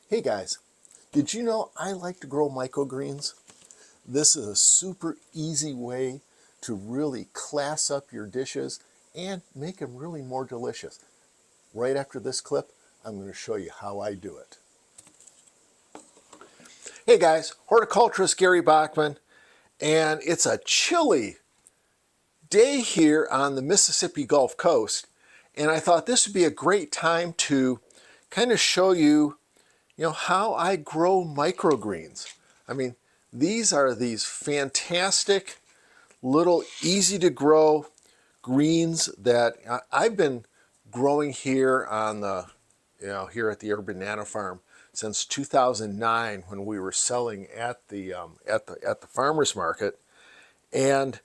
Hey guys, did you know I like to grow microgreens? This is a super easy way to really class up your dishes and make them really more delicious. Right after this clip, I'm going to show you how I do it. Hey guys, horticulturist Gary Bachman, and it's a chilly day here on the Mississippi Gulf Coast, and I thought this would be a great time to kind of show you how I grow microgreens. I mean, these are these fantastic little easy to grow greens that I've been growing here on the, here at the Urban Nano Farm since 2009 when we were selling at the farmers market, and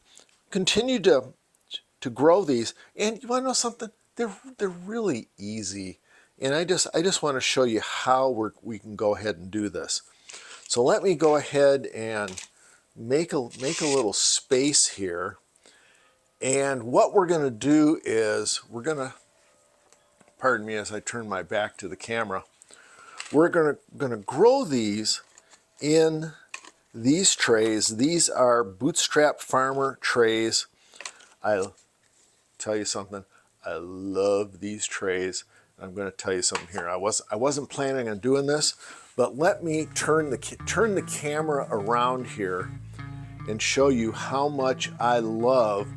continue to grow these. And you want to know something? They're really easy. And I just want to show you how we can go ahead and do this. So let me go ahead and make a little space here. And what we're going to do is we're going to, pardon me as I turn my back to the camera, we're going to grow these in these trays. These are Bootstrap Farmer trays. I'll tell you something, I love these trays. I'm going to tell you something here. I wasn't planning on doing this, but let me turn the camera around here and show you how much I love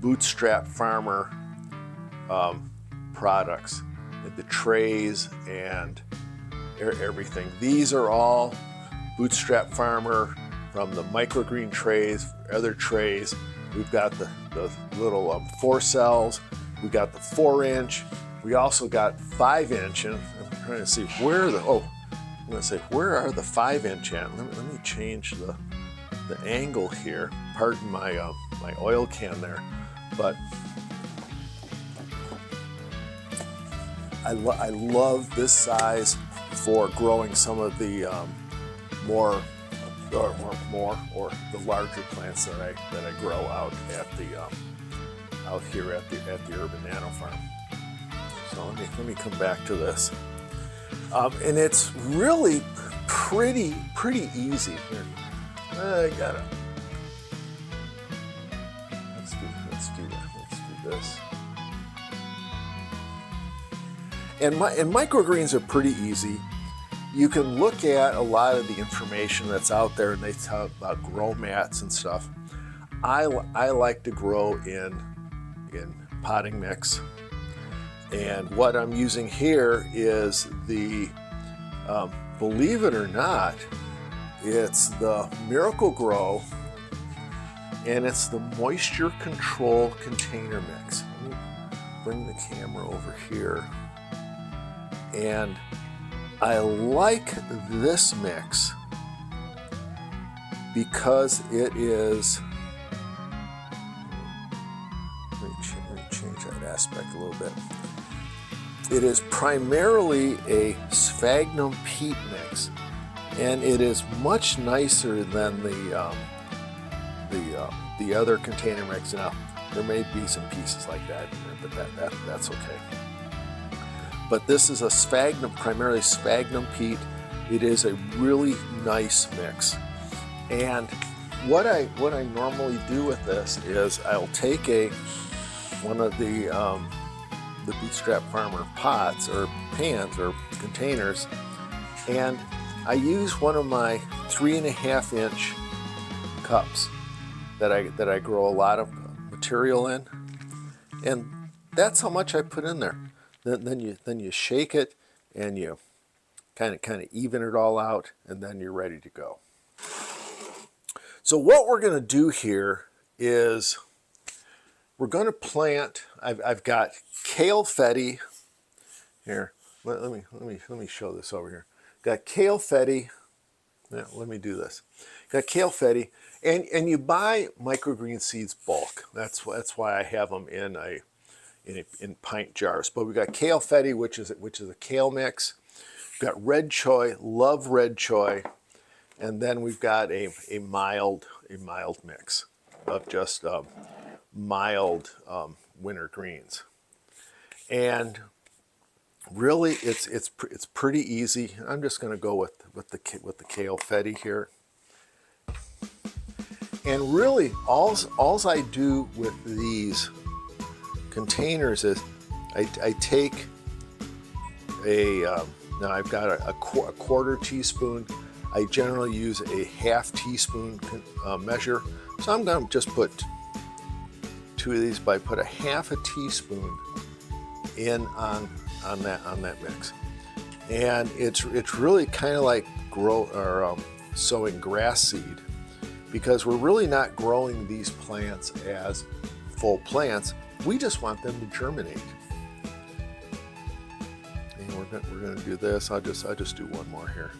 Bootstrap Farmer products, the trays and everything. These are all Bootstrap Farmer, from the microgreen trays, other trays. We've got the little 4 cells. We got the 4-inch. We also got 5-inch, and I'm trying to see where I'm going to say, where are the 5-inch at? Let me change the angle here. Pardon my my oil can there, but I love this size for growing some of the more or the larger plants that I grow out at the out here at the Urban Nano Farm. So let me come back to this, and it's really pretty easy. Here, I got it. Let's do that. Let's do this. And microgreens are pretty easy. You can look at a lot of the information that's out there, and they talk about grow mats and stuff. I like to grow in potting mix, and what I'm using here is the believe it or not, it's the Miracle-Gro, and it's the moisture control container mix. Let me bring the camera over here, and I like this mix because it is, let me change that aspect a little bit. It is primarily a sphagnum peat mix, and it is much nicer than the other container mix. Now, there may be some pieces like that in there, but that's okay. But this is a primarily sphagnum peat. It is a really nice mix. And what I normally do with this is I'll take one of the Bootstrap Farmer pots or pans or containers, and I use one of my 3.5-inch cups that I grow a lot of material in, and that's how much I put in there. Then you shake it and you kind of even it all out, and then you're ready to go. So what we're going to do here is we're going to plant. I've got kale fetty here. Let me show this over here. Got kale fetty. Yeah, let me do this. Got kale fetty, and you buy microgreen seeds bulk. That's why I have them in pint jars. But we got kale fetty, which is a kale mix. We've got red choy, love red choy, and then we've got a mild mix of just mild winter greens. And really, it's pretty easy. I'm just going to go with the kale fetty here. And really, alls I do with these containers is I take now I've got a quarter teaspoon. I generally use a half teaspoon measure. So I'm going to just put 2 of these, but I put a half a teaspoon in on that mix. And it's really kind of like sowing grass seed, because we're really not growing these plants as full plants. We just want them to germinate. And we're going to do this. I'll just do one more here.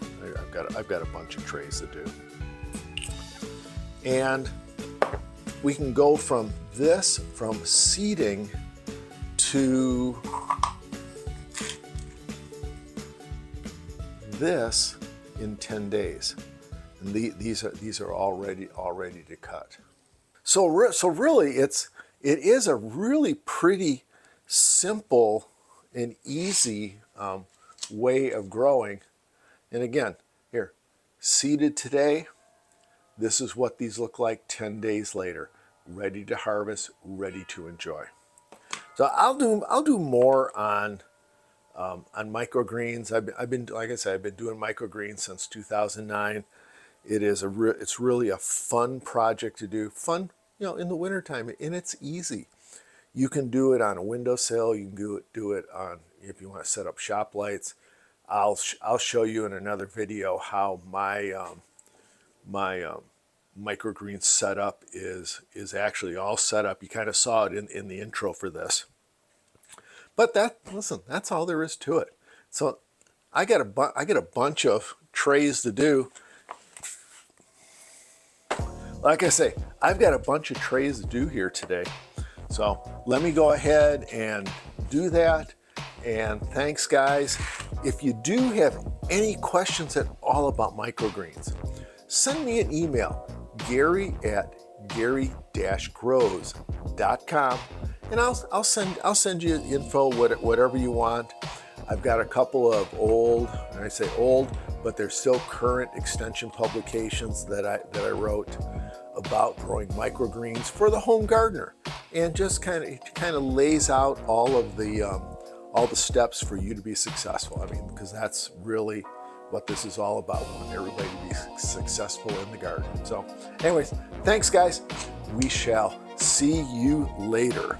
I've got a bunch of trays to do. And we can go from seeding to this in 10 days. And these are all ready to cut. So really it is a really pretty simple and easy way of growing. And again, here, seeded today, this is what these look like 10 days later, ready to harvest, ready to enjoy. So I'll do more on microgreens. I've been, like I said, I've been doing microgreens since 2009. It's really a fun project to do. Fun, in the wintertime, and it's easy. You can do it on a windowsill. You can do it on, if you want to set up shop lights. I'll show you in another video how my microgreen setup is actually all set up. You kind of saw it in the intro for this. But listen, that's all there is to it. So I got a bunch of trays to do. Like I say, I've got a bunch of trays to do here today. So let me go ahead and do that. And thanks, guys. If you do have any questions at all about microgreens, send me an email, gary@gary-grows.com, and I'll send you info, whatever you want. I've got a couple of old, and I say old, but they're still current extension publications that I wrote about growing microgreens for the home gardener, and just kind of lays out all the steps for you to be successful. I mean, because that's really what this is all about. We want everybody to be successful in the garden. So anyways, thanks, guys. We shall see you later.